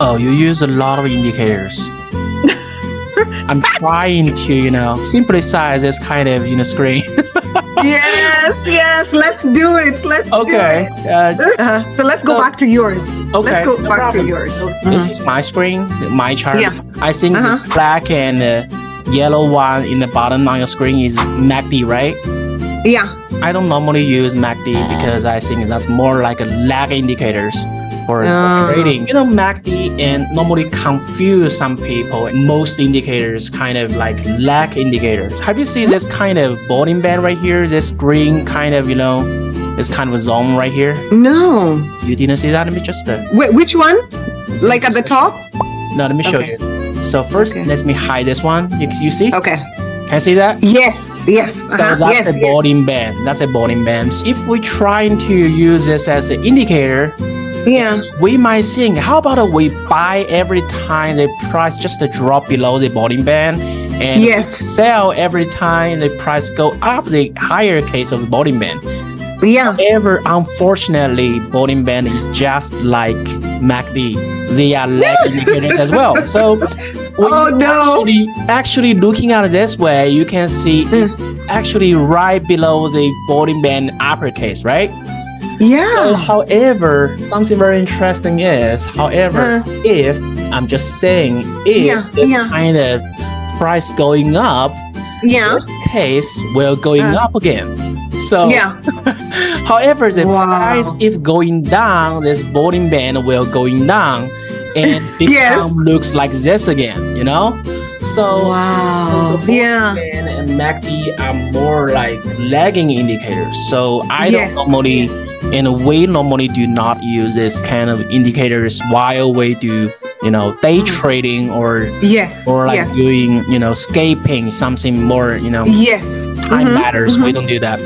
Oh, you use a lot of indicators. I'm trying to, simplify this kind of, screen. Yes. Let's do it. Let's Okay. do it. So let's go back to yours. Okay. Let's go no back problem. to yours. So This is my screen, my chart. Yeah. I think the black and yellow one in the bottom on your screen is MACD, right? Yeah. I don't normally use MACD because I think that's more like a lag indicators for trading. MACD and normally confuse some people. Most indicators kind of like lag indicators. Have you seen this kind of bottom band right here? This green kind of, this kind of a zone right here? No. You didn't see that? Let me just... Wait, which one? Like at the top? No, let me show you. So first, let me hide this one. You see? Okay. Can you see that? Yes. So that's a bottom band. That's a bottom band. If we're trying to use this as an indicator, we might think, how about we buy every time the price just drop below the bottom band, and we sell every time the price go up the higher case of the bottom band. However, unfortunately, bottom band is just like MACD. They are lag indicators as well. So actually looking at it this way, you can see it's actually right below the bottom band uppercase, right? So, however, something very interesting is, if I'm just saying, if this kind of price going up, this case will going up again. So, however, the price if going down, this bottom band will going down and become looks like this again, So, bottom band and MACD are more like lagging indicators. So I don't normally, and we normally do not use this kind of indicators while we do, day trading or doing, scalping something more, time matters. We don't do that.